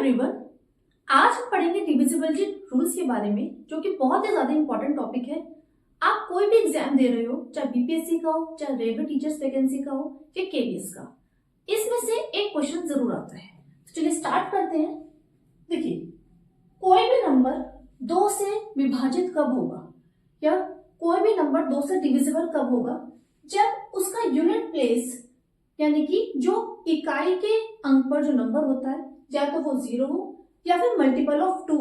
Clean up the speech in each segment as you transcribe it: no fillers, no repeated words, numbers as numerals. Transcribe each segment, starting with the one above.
Everyone, आज हम पढ़ेंगे डिविजिबिलिटी रूल्स के बारे में, जो कि बहुत ही ज्यादा इंपॉर्टेंट टॉपिक है। आप कोई भी एग्जाम दे रहे हो, चाहे बीपीएससी का हो, चाहे रेलवे टीचर्स वैकेंसी का हो या केवीएस का, इसमें से एक क्वेश्चन जरूर आता है। तो चलिए स्टार्ट करते हैं। देखिए, कोई भी नंबर 2 से विभाजित कब होगा या कोई भी नंबर 2 से डिविजिबल कब होगा? जब उसका यूनिट प्लेस यानी कि जो इकाई के अंक पर जो नंबर होता है, या तो वो 0 हो या फिर मल्टीपल ऑफ 2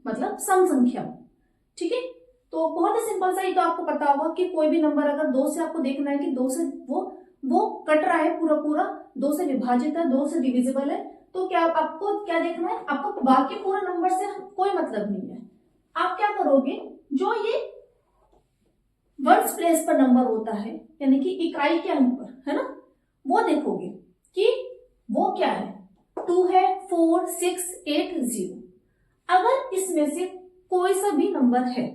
मतलब सम संख्या हो। ठीक है, तो बहुत ही सिंपल सा, ये तो आपको पता होगा कि कोई भी नंबर अगर 2 से आपको देखना है कि 2 से वो कट रहा है, पूरा पूरा 2 से विभाजित है, 2 से डिविजिबल है, तो क्या आपको क्या देखना है? आपको बाकी पूरे नंबर से कोई मतलब नहीं है। आप क्या करोगे, जो ये वंस प्लेस पर नंबर होता है यानी कि इकाई के अंक पर, है ना, वो देखोगे कि वो क्या है, 2 है, 4, 6, 8, 0। अगर इसमें से कोई सा भी नंबर है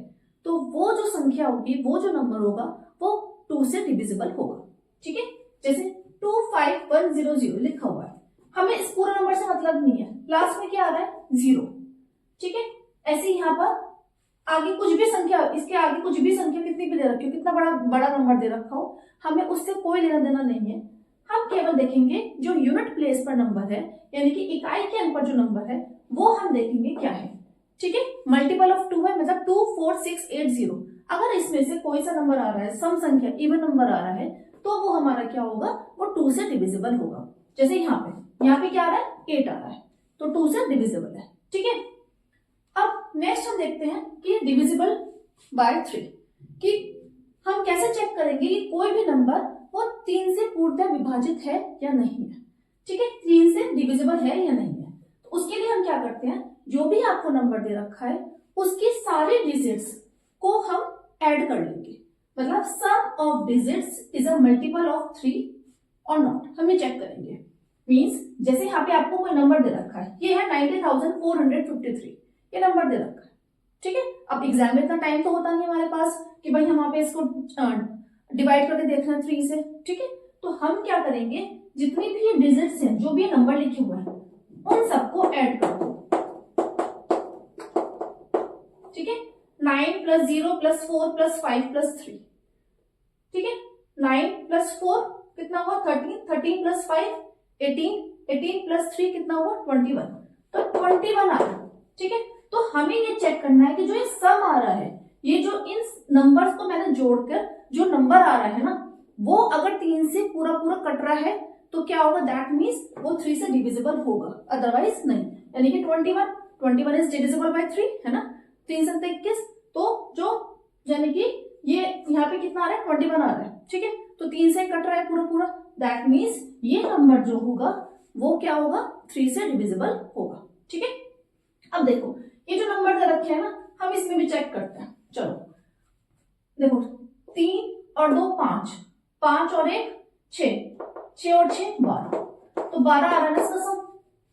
तो वो जो संख्या होगी, वो जो नंबर होगा, वो 2 से डिविजिबल होगा। ठीक है, जैसे 25100 लिखा हुआ है, हमें इस पूरे नंबर से मतलब नहीं है, लास्ट में क्या आ रहा है? 0। ठीक है, ऐसे यहाँ पर आगे कुछ भी संख्या, इसके आगे कुछ भी संख्या कितनी भी दे रखी हो, कितना बड़ा नंबर दे रखा हो, हमें उससे कोई लेना देना नहीं है। हम केवल देखेंगे जो यूनिट प्लेस पर नंबर है यानी कि इकाई के अंक पर जो नंबर है, वो हम देखेंगे क्या है। ठीक है, मल्टीपल ऑफ 2 है, मतलब 2, 4, 6, 8, 0। अगर इसमें से कोई सा नंबर आ रहा है, सम संख्या, इवन नंबर आ रहा है, तो वो हमारा क्या होगा? वो 2 से डिविजिबल होगा। जैसे यहाँ पे क्या आ रहा है? 8 आ रहा है, तो 2 से डिविजिबल है। ठीक है, अब नेक्स्ट हम देखते हैं कि डिविजिबल बाय 3, कि हम कैसे चेक करेंगे कि कोई भी नंबर वो 3 से पूर्णतः विभाजित है या नहीं है। ठीक है, 3 से डिविजिबल है या नहीं है। तो उसके लिए हम क्या करते हैं, जो भी आपको नंबर दे रखा है उसकी सारी डिजिट्स को हम ऐड कर लेंगे, मतलब sum of digits is a multiple of 3 or not, हम ये चेक करेंगे। मींस जैसे यहाँ पे आपको कोई नंबर दे रखा है, ये है 90,453, ये नंबर दे रखा है। ठीक है, अब एग्जाम में इतना टाइम तो होता नहीं हमारे पास कि भाई हम वहां पे इसको डिवाइड करके देखना है 3 से। ठीक है, तो हम क्या करेंगे, जितनी भी ये डिजिट्स हैं, जो भी नंबर लिखे हुए हैं, उन सबको ऐड कर दो। ठीक है, 9 + 0 + 4 + 5 + 3। ठीक है, 9 + 4 कितना हुआ? 13, 13 + 5 18, 18 + 3 कितना हुआ? 21, तो 21 आ रहा है। ठीक है, तो हमें ये चेक करना है कि जो ये सम आ रहा है, ये जो इन नंबर्स को मैंने जोड़कर जो नंबर आ रहा है ना, वो अगर 3 से पूरा कट रहा है तो क्या होगा? दैट मीन्स वो 3 से डिविजिबल होगा, अदरवाइज नहीं। यानी कि 21 इज डिविजिबल बाय 3, है ना, 3 से 21, तो जो यानी कि ये यहाँ पे कितना आ रहा है? 21 आ रहा है। ठीक है, तो 3 से कट रहा है पूरा, दैट मीन्स ये नंबर जो होगा वो क्या होगा? 3 से डिविजिबल होगा। ठीक है, अब देखो ये जो नंबर दे रखे हैं ना, हम इसमें भी चेक करते हैं। चलो देखो, 3 और 2 5, 5 और 1 6, 6 और 6 12, तो 12 आ रहा है इसका सम।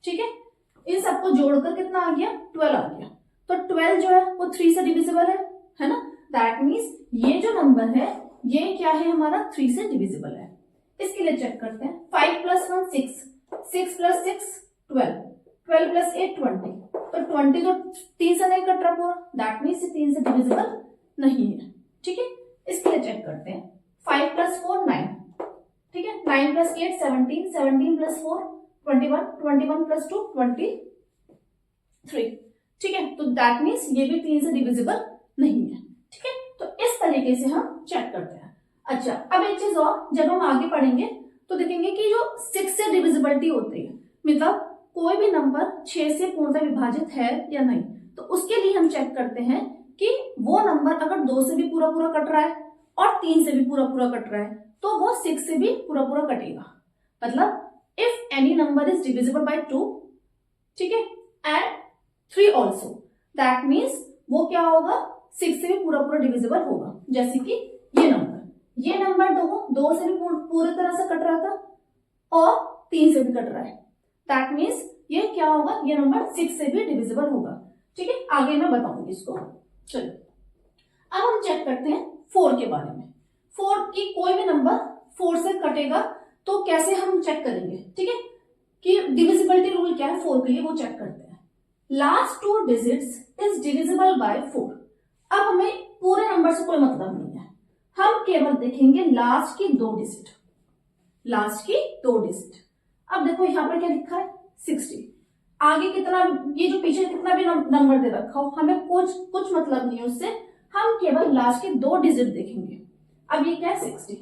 ठीक है, इन सबको जोड़कर कितना आ गया? 12 आ गया। तो 12 जो है वो 3 से डिविजिबल है ना, दैट मीन्स ये जो नंबर है ये क्या है हमारा? 3 से डिविजिबल है। इसके लिए चेक करते हैं। 5 + 1 6, 6 + 6 12, 12 + 8 20, तो 20 तो 3 से नहीं कट रहा पूरा, दैट मीन्स ये 3 से डिविजिबल नहीं है। ठीक है, इसके लिए चेक करते हैं। 5 + 4 9, ठीक है, 9 + 8 17, 17 + 4 21, 21 + 2 23। ठीक है, तो दैट मीन्स ये भी 3 से डिविजिबल नहीं है। ठीक है, तो इस तरीके से हम चेक करते हैं। अच्छा, अब एक चीज और, जब हम आगे पढ़ेंगे तो देखेंगे कि जो 6 से डिविजिबिलिटी होती है, मतलब कोई भी नंबर 6 से पूर्णतः विभाजित है या नहीं, तो उसके लिए हम चेक करते हैं कि वो नंबर अगर 2 से भी पूरा कट रहा है और 3 से भी पूरा कट रहा है, तो वो 6 से भी पूरा कटेगा। मतलब if any number is divisible bye 2, ठीक है, एंड 3 ऑल्सो, दैट मीन्स वो क्या होगा? 6 से भी पूरा डिविजिबल होगा। जैसे कि ये नंबर 2 से भी पूरी तरह से कट रहा था और 3 से भी कट रहा है, दैट मीन्स ये क्या होगा? ये नंबर 6 से भी डिविजिबल होगा। ठीक है, आगे मैं बताऊंगी इसको। चलिए अब हम चेक करते हैं 4 के बारे में। 4 की कोई भी नंबर 4 से कटेगा तो कैसे हम चेक करेंगे? ठीक है, कि डिविजिबिलिटी रूल क्या है 4 के लिए, वो चेक करते हैं। Last two digits is divisible bye 4। अब हमें पूरे नंबर से कोई मतलब नहीं है, हम केवल देखेंगे लास्ट की 2 डिजिट, लास्ट की 2 डिजिट। अब देखो यहां पर क्या लिखा है 60, आगे कितना, ये जो पीछे कितना भी नंबर दे रखा हो हमें कुछ मतलब नहीं है उससे, हम केवल लास्ट के 2 डिजिट देखेंगे। अब ये क्या है 60,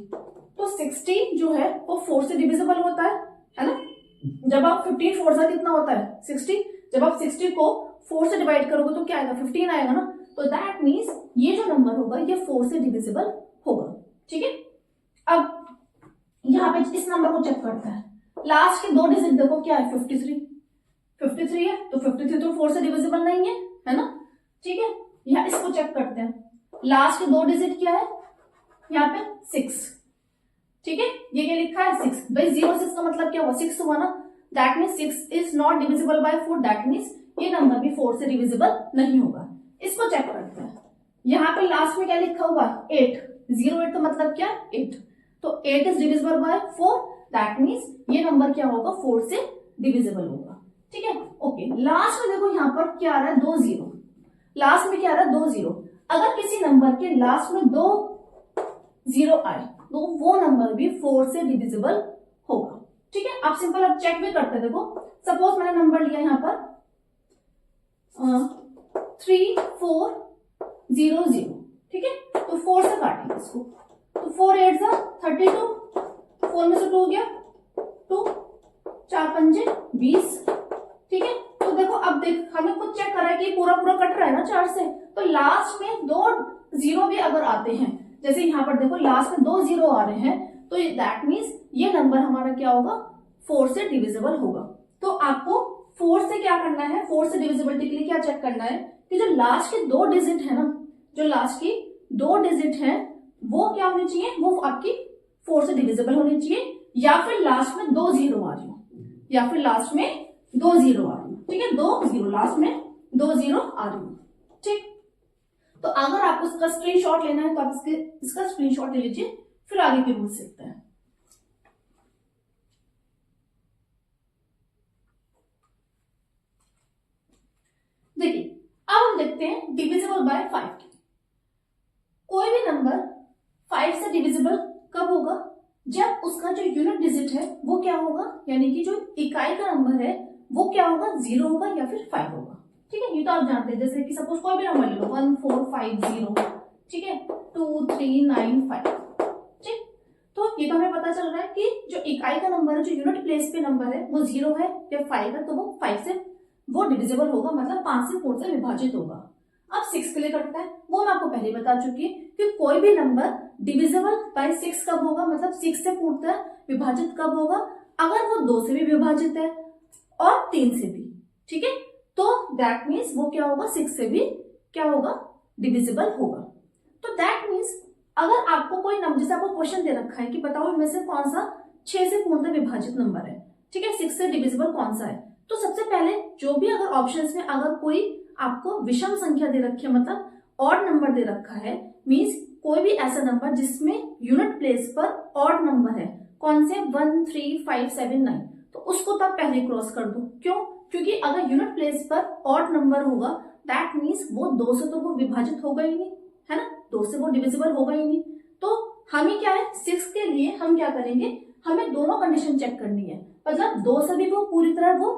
तो 60 जो है वो 4 से डिविजिबल होता है ना। जब आप 15 4 से कितना होता है 60, जब आप 60 को 4 से डिवाइड करोगे तो क्या आएगा 15 आएगा ना, तो दैट मीन्स ये जो नंबर होगा ये 4 से डिविजिबल होगा। ठीक है, अब यहाँ पे इस नंबर को चेक करता है, लास्ट के 2 डिजिट देखो क्या है 53 है, तो 53 तो 4 से डिविजिबल नहीं है ना। ठीक है, यहाँ इसको चेक करते हैं, लास्ट के 2 डिजिट क्या है यहाँ पे 6। ठीक है, ये क्या लिखा है 6, भाई 06 का मतलब क्या हुआ 6 हुआ ना, that means 6 is not divisible by 4, that means ये नंबर भी 4 से डिविजिबल नहीं होगा। इसको चेक करते हैं, यहाँ पे लास्ट में क्या लिखा हुआ 8, 08 का मतलब क्या 8, तो 8 is divisible bye 4, that means ये नंबर क्या होगा 4 से डिविजिबल होगा। ठीक है, ओके, लास्ट में देखो यहाँ पर क्या आ रहा है 2 0, लास्ट में क्या आ रहा है 2 0, अगर किसी नंबर के लास्ट में 2 0 आए तो वो नंबर भी 4 से डिविजिबल होगा। ठीक है, आप सिंपल अब चेक भी करते हैं, देखो सपोज मैंने नंबर लिया यहाँ पर 3 4 0 0, ठीक है, तो 4 से काटेंगे इसको, तो 4 8 जा 32, 4 में से 2 गया 2, 4 5 20। ठीक है, तो देखो अब देख हमें कुछ चेक करा है कि पूरा कट रहा है ना 4 से, तो लास्ट में 2 0 भी अगर आते हैं, जैसे यहाँ पर देखो लास्ट में 2 0 आ रहे हैं, तो दैट मीन्स ये नंबर हमारा क्या होगा 4 से डिविजिबल होगा। तो आपको 4 से क्या करना है, 4 से डिविजिबिलिटी के लिए क्या चेक करना है कि जो लास्ट के 2 डिजिट है ना, जो लास्ट की 2 डिजिट है वो क्या होनी चाहिए, वो आपकी 4 से डिविजिबल होनी चाहिए, या फिर लास्ट में 2 0 आ रही हो, या फिर लास्ट में 2 0 आ रही हो। ठीक है, 2 0 लास्ट में 2 0 आ रही हो। ठीक, तो अगर आपको इसका स्क्रीनशॉट लेना है तो आप इसका स्क्रीनशॉट ले लीजिए, फिर आगे के रूल सीखते हैं। देखिए अब हम देखते हैं डिविजिबल बाय 5 की। कोई भी नंबर 5 से डिविजिबल कब होगा, जब उसका जो यूनिट डिजिट है वो क्या होगा, यानी कि जो इकाई का नंबर है वो क्या होगा 0 होगा या फिर 5 होगा। ठीक है, ये तो आप जानते हैं, जैसे कि सपोज कोई भी नंबर ले लो 1 4 5 0, ठीक है, 2 3 9 5। ठीक, तो ये तो हमें पता चल रहा है कि जो इकाई का नंबर है, जो यूनिट प्लेस पे नंबर है वो 0 है या 5 है, तो वो 5 से वो डिविजिबल होगा, मतलब 5 से 4 से विभाजित होगा। अब 6 के लिए करता है, वो मैं आपको पहले ही बता चुकी है कि कोई भी नंबर डिविजिबल बाय 6 कब होगा, मतलब 6 से पूर्णतः विभाजित कब होगा, अगर वो 2 से भी विभाजित है और 3 से भी। ठीक है, तो दैट मीन्स वो क्या होगा 6 से भी क्या होगा डिविजिबल होगा। तो दैट मीन्स अगर आपको कोई नंबर, जैसे आपको क्वेश्चन दे रखा है कि बताओ इनमें से कौन सा 6 से पूर्णतः विभाजित नंबर है, ठीक है, 6 से डिविजिबल कौन सा है, तो सबसे पहले जो भी अगर ऑप्शंस में अगर कोई आपको विषम संख्या दे रखी है, मतलब ऑड नंबर दे रखा है, मीन्स कोई भी ऐसा नंबर जिसमें यूनिट प्लेस पर ऑड नंबर है, कौन से 1 3 5 7 9, तो उसको तब पहले क्रॉस कर दो। क्यों, क्योंकि अगर यूनिट प्लेस पर ऑड नंबर होगा दैट मीन्स वो 2 से तो वो विभाजित होगा ही नहीं, है ना, 2 से वो डिविजिबल होगा ही नहीं। तो हमें क्या है 6 के लिए हम क्या करेंगे, हमें दोनों कंडीशन चेक करनी है, मतलब 2 से भी वो पूरी तरह वो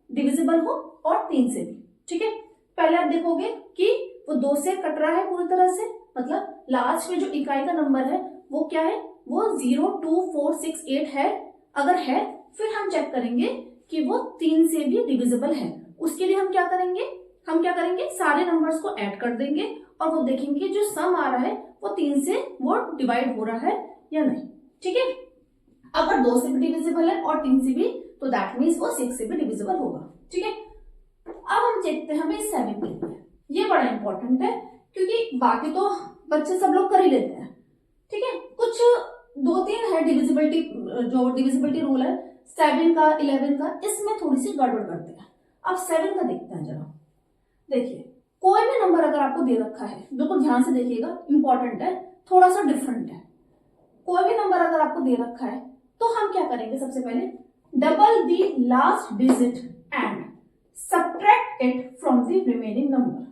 डिविजिबल हो और 3 से भी। ठीक है, पहले आप देखोगे कि वो 2 से कट रहा है पूरी तरह से, मतलब लास्ट में जो इकाई का नंबर है वो क्या है, वो 0 2 4 6 8 है, अगर है फिर हम चेक करेंगे कि वो 3 से भी डिविजिबल है। उसके लिए हम क्या करेंगे सारे नंबर्स को ऐड कर देंगे और वो देखेंगे जो सम आ रहा है वो 3 से वो डिवाइड हो रहा है या नहीं। ठीक है, अगर 2 से भी डिविजिबल है और 3 से भी, तो दैट मीन्स वो 6 से भी डिविजिबल होगा। ठीक है, अब हम देखते हैं हमें 7 के लिए, ये बड़ा इंपॉर्टेंट है क्योंकि बाकी तो बच्चे सब लोग कर ही लेते हैं। ठीक है, कुछ 2-3 है डिविजिबिलिटी, जो डिविजिबिलिटी रूल है 7 का 11 का, इसमें थोड़ी सी गड़बड़ करते हैं। अब 7 का देखते हैं जरा। देखिए कोई भी नंबर अगर आपको दे रखा है, बिल्कुल ध्यान से देखिएगा, इंपॉर्टेंट है, थोड़ा सा डिफरेंट है। कोई भी नंबर अगर आपको दे रखा है तो हम क्या करेंगे, सबसे पहले double the last digit and subtract subtract it from the remaining number,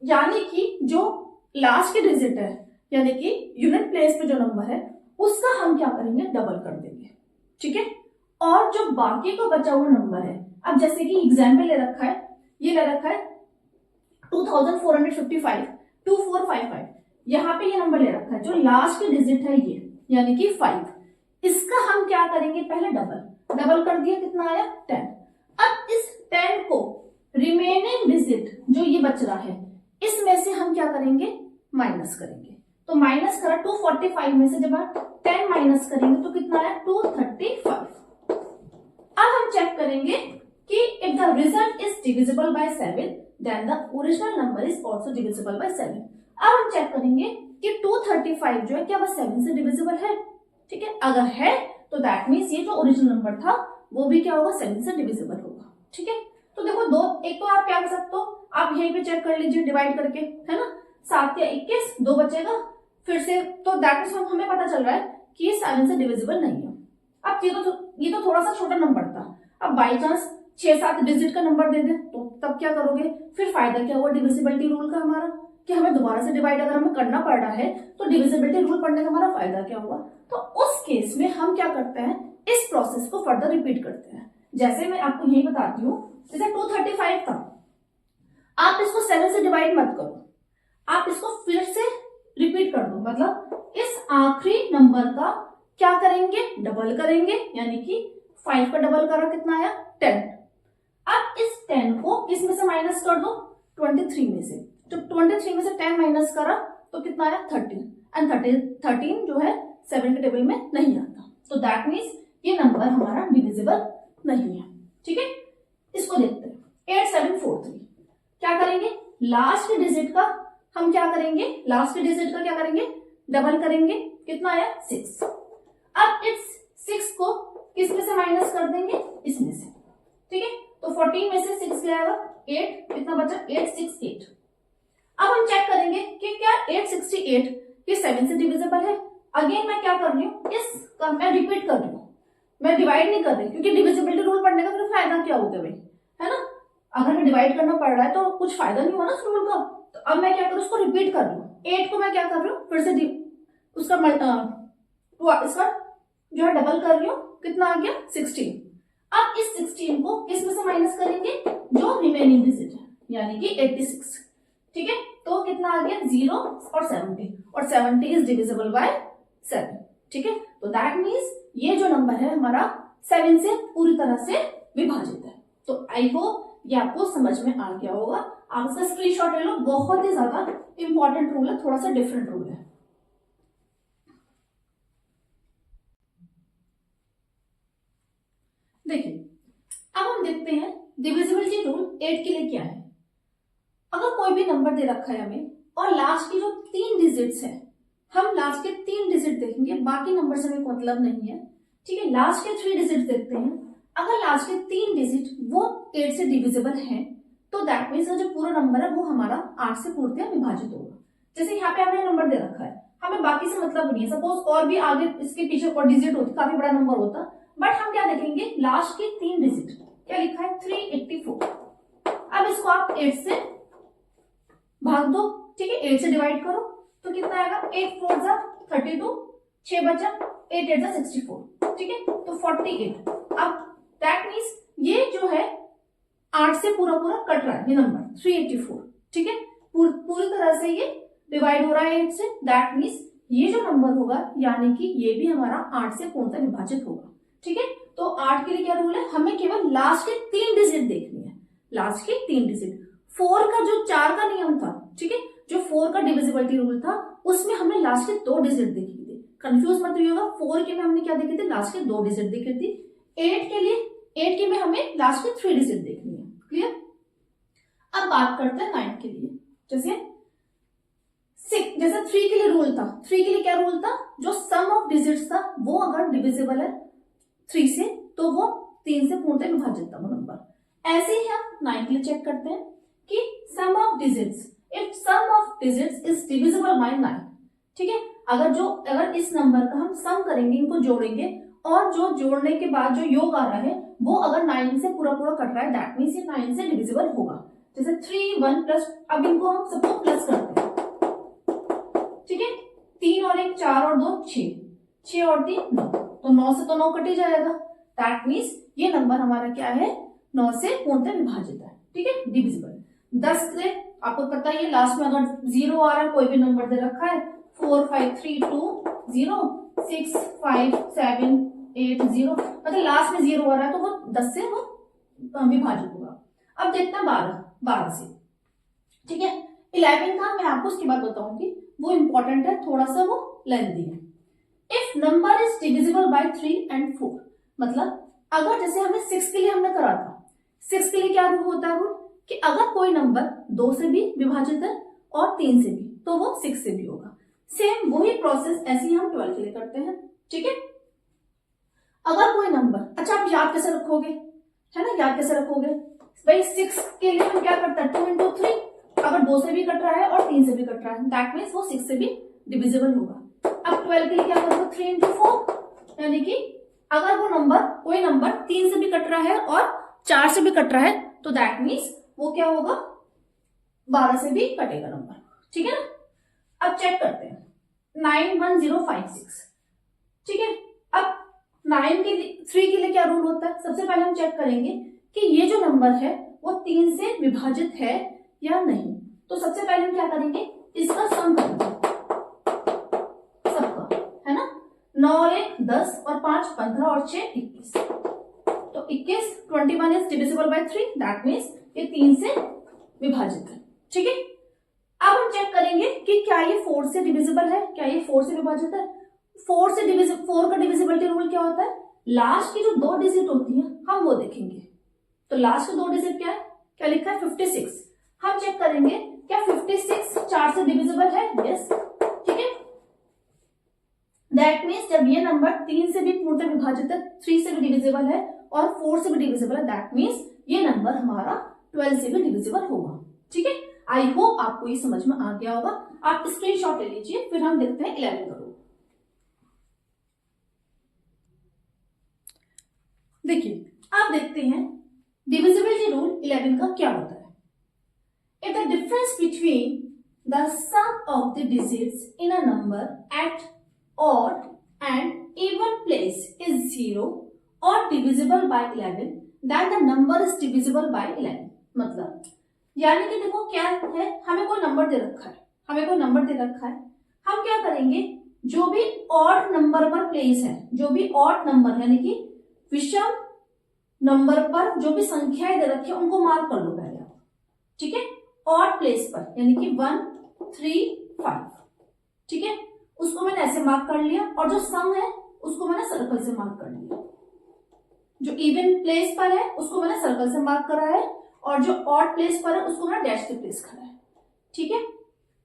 यानी कि जो लास्ट के डिजिट है यानी कि यूनिट प्लेस पे जो नंबर है उसका हम क्या करेंगे, डबल कर देंगे, ठीक है। और जो बाकी का बचा हुआ नंबर है, अब जैसे कि एग्जाम्पल ले रखा है, ये ले रखा है 2455 2455, यहाँ पे ये नंबर ले रखा है, जो लास्ट के डिजिट है ये यानी कि 5, इसका हम क्या करेंगे, पहले डबल कर दिया, कितना आया 10। अब इस 10 को रिमेनिंग डिजिट जो ये बच रहा है इसमें से हम क्या करेंगे, माइनस करेंगे। तो माइनस करा 245 में से जब आप 10 माइनस करेंगे तो कितना आया 235। अब हम चेक करेंगे कि if the result is divisible by 7 then the original number is also divisible by 7। अब हम चेक करेंगे कि 235 जो है क्या वह 7 से डिविजिबल है, ठीक है। अगर है तो दैट मीन्स ये जो ओरिजिनल नंबर था वो भी क्या होगा, 7 से डिविजिबल होगा, ठीक है। तो देखो दो, एक तो आप क्या कर सकते हो, आप यहीं पे चेक कर लीजिए डिवाइड करके, है ना, 7 या 21 2 बचेगा फिर से, तो दैट मीन्स हमें पता चल रहा है कि ये 7 से डिविजिबल नहीं है। अब ये तो थोड़ा सा छोटा नंबर था, अब बाई चांस 6-7 डिजिट का नंबर दे दे तो तब क्या करोगे, फिर फायदा क्या हुआ डिविजिबिलिटी रूल का हमारा, कि हमें दोबारा से डिवाइड अगर हमें करना पड़ रहा है तो डिविजिबिलिटी रूल पढ़ने का हमारा फायदा क्या हुआ। तो उस केस में हम क्या करते हैं, इस प्रोसेस को फर्दर रिपीट करते हैं। जैसे मैं आपको यही बताती हूँ, जैसे 235 था, आप इसको 7 से डिवाइड मत करो, आप इसको फिर से रिपीट कर दो, मतलब इस आखिरी नंबर का क्या करेंगे, डबल करेंगे, यानी कि 5 का डबल करा कितना आया 10। अब इस 10 को किस में से माइनस कर दो, 23 में से, तो 23 में से 10 माइनस करा तो कितना आया 13, एंड 13 जो है 7 के टेबल में नहीं आता, तो दैट मीन्स ये नंबर हमारा डिविजिबल नहीं है, ठीक है। इसको देखते हैं 8743, क्या करेंगे, लास्ट के डिजिट का हम क्या करेंगे, लास्ट के डिजिट का क्या करेंगे, डबल करेंगे, कितना आया 6। अब इस 6 को किस में से माइनस कर देंगे, इसमें से, ठीक है। तो 14 में से 6 गया 8, कितना बचा 868। अब हम चेक करेंगे कि क्या 868 ये 7 से डिविजिबल है। अगेन मैं क्या कर रही हूँ, इसका मैं रिपीट कर रही हूँ, मैं डिवाइड नहीं कर रही, क्योंकि डिविजिबिलिटी रूल पढ़ने का फिर फायदा क्या होगा भाई, है ना, अगर मैं डिवाइड करना पड़ रहा है तो कुछ फायदा नहीं हुआ ना उस रूल का। तो अब मैं क्या करूँ, उसको रिपीट कर रही हूँ, 8 को मैं क्या कर रही हूँ, फिर से उसका इसका जो है डबल कर रही हूँ, कितना आ गया 16। अब इस 16 को किस में से माइनस करेंगे, जो रिमेनिंग डिजिट है यानी कि 86, ठीक है। तो कितना आ गया 0 और 70, और 70 इज डिविजिबल बाय 7, ठीक है। तो दैट मीन्स ये जो नंबर है हमारा 7 से पूरी तरह से विभाजित है। तो आई होप ये आपको समझ में आ गया होगा, आप इसका स्क्रीनशॉट ले लो, बहुत ही ज्यादा इंपॉर्टेंट रूल है, थोड़ा सा डिफरेंट रूल है। देखिए अब हम देखते हैं डिविजिबिलिटी रूल 8 के लिए क्या है। अगर कोई भी नंबर दे रखा है हमें और लास्ट की जो 3 डिजिट्स है, हम लास्ट के 3 डिजिट देखेंगे, बाकी नंबर से हमें मतलब नहीं है, ठीक है। लास्ट के 3 डिजिट देखते हैं, अगर लास्ट के 3 डिजिट वो 8 से डिविजिबल हैं तो दैट मीन्स जो पूरा नंबर है वो हमारा 8 से पूर्णतः विभाजित होगा। जैसे यहाँ पे हमने नंबर दे रखा है, हमें बाकी से मतलब नहीं है, सपोज और भी आगे इसके पीछे और डिजिट होती, काफी बड़ा नंबर होता, बट हम क्या देखेंगे, लास्ट के 3 डिजिट क्या लिखा है 384। अब इसको आप 8 से भाग दो, ठीक है, 8 से डिवाइड करो तो कितना आएगा, 8 4 जा 32, 6 बचा, 8 8 जा 64, ठीक है, तो 48। अब दैट मीन्स ये जो है 8 से पूरा कट रहा है ये नंबर 384, ठीक है, पूरी तरह से ये डिवाइड हो रहा है 8 से, दैट मीन्स ये जो नंबर होगा यानी कि ये भी हमारा 8 से पूर्णतः विभाजित होगा, ठीक है। तो 8 के लिए क्या रूल है, हमें केवल लास्ट के 3 डिजिट देखनी है, लास्ट के 3 डिजिट। 4 का जो 4 का नियम था, ठीक है, जो 4 का डिविजिबिलिटी रूल था उसमें हमने लास्ट के 2 डिजिट देखी थी, कंफ्यूज मत होइएगा, 4 के में हमने क्या देखी थी, लास्ट के 2 डिजिट देखी थी। 8 के में हमें लास्ट के 3 डिजिट देखनी है, क्लियर। अब बात करते हैं 9 के लिए, जैसे 3 के लिए रूल था, 3 के लिए क्या रूल था, जो सम ऑफ डिजिट्स था वो अगर डिविजिबल है 3 से तो वो 3 से पूर्णतः विभाजित था वो नंबर। ऐसे ही हम 9 के लिए चेक करते हैं कि sum of digits, if sum of digits is divisible by 9, ठीक है, अगर इस नंबर का हम सम करेंगे, इनको जोड़ेंगे और जो जोड़ने के बाद जो योग आ रहा है वो अगर 9 से पूरा पूरा कट रहा है दैट मीन्स ये 9 से डिविजिबल होगा। जैसे 3 1 प्लस, अब इनको हम सबको प्लस करते हैं, ठीक है। 3 और 1 4 और 2 6, 6 और 3 9, तो 9 से तो 9 कट ही जाएगा। दैट मीन्स ये नंबर हमारा क्या है, 9 से पूर्णतः विभाजित है, ठीक है, डिविजिबल। 10 से आपको पता है लास्ट में अगर 0 आ रहा है, कोई भी नंबर दे रखा है 4 5 3 2 0 6 5 7 8 0, मतलब लास्ट में 0 आ रहा है तो वो 10 से वो विभाजित होगा। अब देखना 12 से, ठीक है। 11 का मैं आपको उसके बाद बताऊंगी, वो इंपॉर्टेंट है, थोड़ा सा वो लेंथी है। If number is divisible bye 3 and 4, मतलब अगर जैसे हमें 6 के लिए हमने करा था, 6 के लिए क्या रूल होता है, रूल कि अगर कोई नंबर 2 से भी विभाजित है और 3 से भी, तो वो 6 से भी होगा। सेम वही प्रोसेस ऐसे ही हम 12 के लिए करते हैं, ठीक है। अगर कोई नंबर, अच्छा आप याद कैसे रखोगे, है ना, याद कैसे रखोगे भाई, 6 के लिए हम क्या करते हैं 2 into 3, अगर 2 से भी कट रहा है और 3 से भी कट रहा है दैट मीन्स वो 6 से भी डिविजिबल होगा। अब 12 के लिए क्या करोगे 3 into 4, यानी कि अगर वो नंबर, कोई नंबर 3 से भी कट रहा है और 4 से भी कट रहा है तो दैट मीन्स वो क्या होगा 12 से भी कटेगा नंबर, ठीक है ना। अब चेक करते हैं 91056, ठीक है। अब 3 के लिए क्या रूल होता है, सबसे पहले हम चेक करेंगे कि ये जो नंबर है वो 3 से विभाजित है या नहीं। तो सबसे पहले हम क्या करेंगे, इसका सम करेंगे सबका, है ना। 9 और 1 10 और 5 15 और 6 21, तो 21 21 is divisible bye 3, that means ये 3 से विभाजित है, ठीक है। अब हम चेक करेंगे कि क्या ये 4 से डिविजिबल है, क्या ये 4 से विभाजित है। 4 का डिविजिबिलिटी रूल क्या होता है, लास्ट की जो 2 डिजिट होती है हम वो देखेंगे। तो लास्ट के 2 डिजिट क्या है, क्या लिखा है 56, हम चेक करेंगे क्या 56 4 से डिविजिबल है, यस, ठीक है। दैट मीन्स जब ये नंबर 3 से भी पूर्णतः विभाजित है, 3 से भी डिविजिबल है और 4 से भी डिविजिबल है, दैट मीन्स ये नंबर हमारा 12 से भी डिविजिबल होगा, ठीक है। आई होप आपको ये समझ में आ गया होगा। आप स्क्रीनशॉट ले लीजिए, फिर हम देखते हैं 11 का रूल। देखिए आप देखते हैं डिविजिबिलिटी रूल 11 का क्या होता है। If the difference between the sum of the digits in a number at odd and even place is 0 or divisible by 11, then the number is divisible by 11। मतलब यानी कि देखो क्या है, हमें कोई नंबर दे रखा है, हम क्या करेंगे, जो भी ऑड नंबर पर प्लेस है, जो भी ऑड नंबर यानी कि विषम नंबर पर जो भी संख्याएं दे रखी है उनको मार्क कर लो पहले आप, ठीक है। ऑड प्लेस पर यानी कि 1 3 5, ठीक है, उसको मैंने ऐसे मार्क कर लिया, और जो सम है उसको मैंने सर्कल से मार्क कर लिया। जो इवन प्लेस पर है उसको मैंने सर्कल से मार्क करा है, और जो ऑड प्लेस पर है उसको मैंने डैश से प्लेस करा है, ठीक है।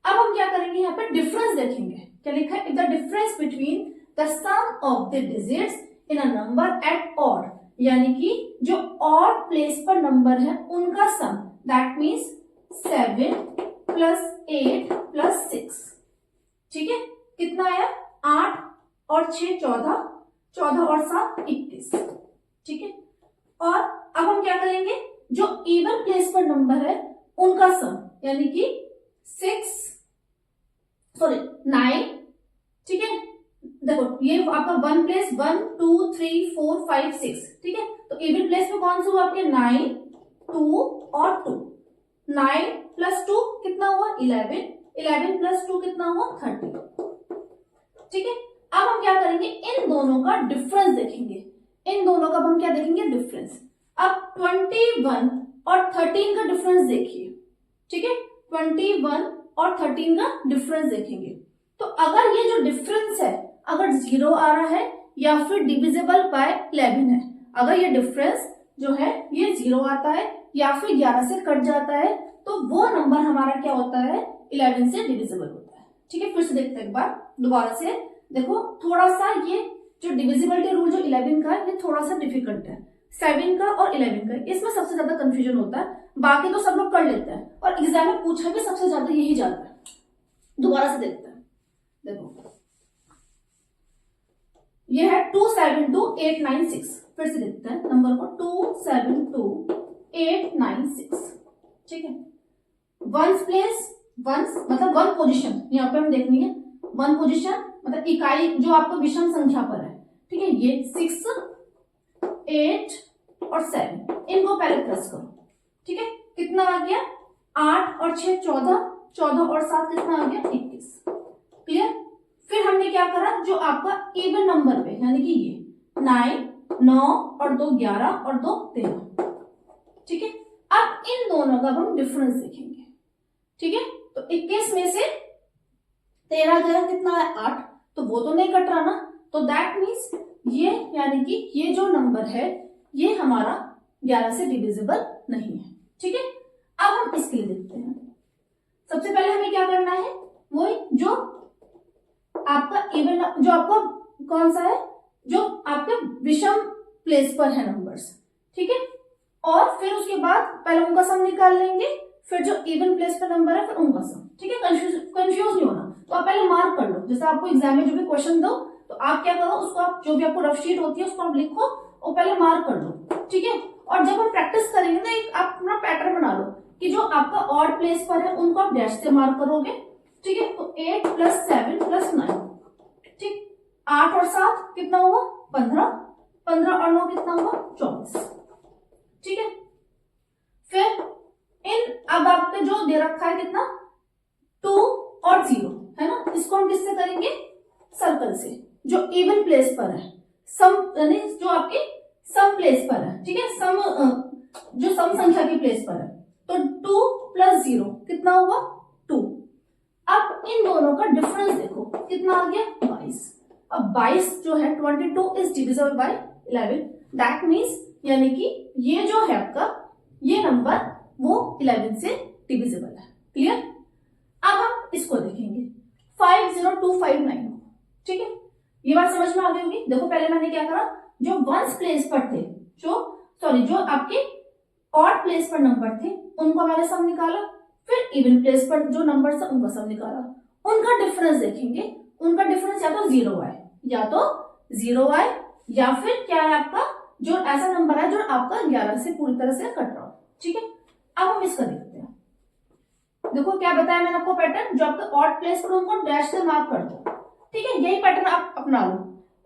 अब हम क्या करेंगे, यहाँ पे डिफरेंस देखेंगे, क्या लिखा है, if the difference between the sum of the digits in a number at odd, यानी कि जो ऑड प्लेस पर नंबर है उनका सम, दैट मीन्स 7 + 8 + 6, ठीक है। कितना आया 8 और 6 14, 14 और 7 21, ठीक है। और अब हम क्या करेंगे, जो इवन प्लेस पर नंबर है उनका सम, यानी कि 9, ठीक है। देखो ये आपका 1 प्लेस 1 2 3 4 5 6, ठीक है। तो इवन प्लेस में कौन सा हुआ आपके 9 2 और 2, 9 + 2 कितना हुआ 11, 11 + 2 कितना हुआ 30, ठीक है। अब हम क्या करेंगे, इन दोनों का डिफरेंस देखेंगे, इन दोनों का हम क्या देखेंगे डिफरेंस। अब 21 और 13 का डिफरेंस देखिए, ठीक है, 21 और 13 का डिफरेंस देखेंगे। तो अगर ये जो डिफरेंस है अगर 0 आ रहा है या फिर डिविजिबल बाय 11 है, अगर ये डिफरेंस जो है ये 0 आता है या फिर 11 से कट जाता है, तो वो नंबर हमारा क्या होता है 11 से डिविजिबल होता है, ठीक है। फिर से देखते हैं एक बार दोबारा से, देखो थोड़ा सा ये जो डिविजिबिलिटी रूल जो 11 का है ये थोड़ा सा डिफिकल्ट है, 7 का और 11 का, इसमें सबसे ज्यादा कंफ्यूजन होता है, बाकी तो सब लोग कर लेते हैं और एग्जाम में पूछा भी सबसे ज्यादा यही जाता है। दोबारा से देखते हैं, देखो ये है 272896। फिर से लिखते हैं नंबर को 272896। ठीक है, वंस प्लेस, वंस मतलब वन पोजीशन, यहाँ पे हम देखनी है वन पोजीशन मतलब इकाई जो आपको विषम संख्या पर है। ठीक है, ये 6, 8 और 7, इनको पहले प्लस करो। ठीक है, कितना आ गया 8 और 6 14, 14 और 7 कितना आ गया 21। क्लियर। फिर हमने क्या करा, जो आपका इवन नंबर पे यानी कि ये 9 और 2 11 और 2 13। ठीक है, अब इन दोनों का हम डिफरेंस देखेंगे। ठीक है, तो 21 में से 13 गया कितना है 8, तो वो तो नहीं कट रहा ना, तो दैट मीन्स ये यानी कि ये जो नंबर है ये हमारा 11 से डिविजिबल नहीं है। ठीक है, अब हम इसके लिए देखते हैं। सबसे पहले हमें क्या करना है, वो जो आपका इवन, जो आपका कौन सा है, जो आपके विषम प्लेस पर है नंबर्स। ठीक है, और फिर उसके बाद पहले उनका सम निकाल लेंगे, फिर जो इवन प्लेस पर नंबर है फिर उनका सम। ठीक है, कंफ्यूज नहीं होना। तो आप पहले मार्क कर लो, जैसे आपको एग्जाम में जो भी क्वेश्चन दो तो आप क्या करो, उसको आप जो भी आपको रफ शीट होती है उसको आप लिखो और पहले मार्क कर लो। ठीक है, और जब हम प्रैक्टिस करेंगे ना, एक आप अपना पैटर्न बना लो कि जो आपका ऑड प्लेस पर है उनको आप डैश से मार्क करोगे। ठीक है, तो 8 + 7 + 9। ठीक, 8 और 7 कितना हुआ 15, 15 और 9 कितना हुआ 24। ठीक है, फिर अब आपके जो दे रखा है कितना 2 और 0 है ना, इसको हम किससे करेंगे, सर्कल से, जो इवन प्लेस पर है, सम यानी जो आपके सम प्लेस पर है। ठीक है, सम जो सम संख्या की प्लेस पर है, तो 2 + 0 कितना हुआ 2। अब इन दोनों का डिफरेंस देखो कितना आ गया 22। अब 22 जो है 22 is divisible bye 11, that means यानी कि ये जो है आपका ये नंबर वो 11 से डिविजिबल है। क्लियर। अब हम इसको देखेंगे 50259। ठीक है, ये बात समझ में आ गई होगी। देखो पहले मैंने क्या करा, जो वंस प्लेस पर थे, जो आपके ऑड प्लेस पर नंबर थे उनको मैंने सम निकाला, फिर इवन प्लेस पर जो नंबर था उनका सम निकाला। उनका डिफरेंस देखेंगे, उनका डिफरेंस या तो 0 आए, या फिर क्या है आपका जो ऐसा नंबर है जो आपका 11 से पूरी तरह से कट रहा हो। ठीक है, अब हम इसका देखते हैं। देखो क्या बताया मैंने आपको पैटर्न, जो आपके ऑड प्लेस पर उनको डैश से मार्क कर दो। ठीक है, यही पैटर्न आप अपना लो,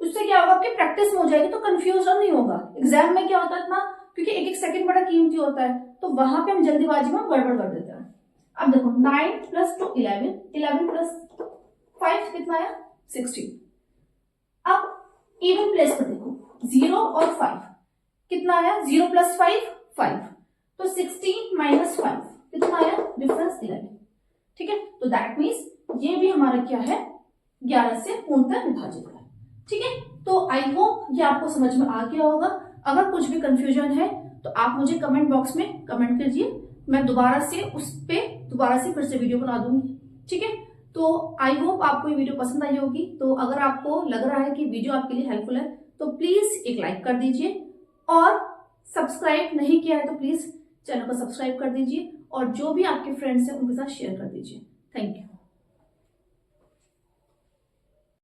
उससे क्या होगा आपकी प्रैक्टिस हो जाएगी तो कंफ्यूजन नहीं होगा। एग्जाम में क्या होता है इतना, क्योंकि एक एक सेकंड बड़ा कीमती होता है, तो वहां पे हम जल्दीबाजी में गड़बड़ कर देते हैं। अब देखो 9 + 2 11, 11 + 5 कितना आया 16। अब इवन प्लेस पर देखो 0 और 5 कितना आया, 0 + 5 5, तो 16 - 5 कितना आया डिफरेंस 11। ठीक है, तो दैट मीन्स ये भी हमारा क्या है 11 से पूर्णतः विभाजित है। ठीक है, तो आई होप ये आपको समझ में आ गया होगा। अगर कुछ भी कंफ्यूजन है तो आप मुझे कमेंट बॉक्स में कमेंट कीजिए, मैं दोबारा से फिर से वीडियो बना दूंगी। ठीक है, तो आई होप आपको ये वीडियो पसंद आई होगी। तो अगर आपको लग रहा है कि वीडियो आपके लिए हेल्पफुल है तो प्लीज एक लाइक कर दीजिए, और सब्सक्राइब नहीं किया है तो प्लीज चैनल को सब्सक्राइब कर दीजिए, और जो भी आपके फ्रेंड्स हैं उनके साथ शेयर कर दीजिए। Thank you.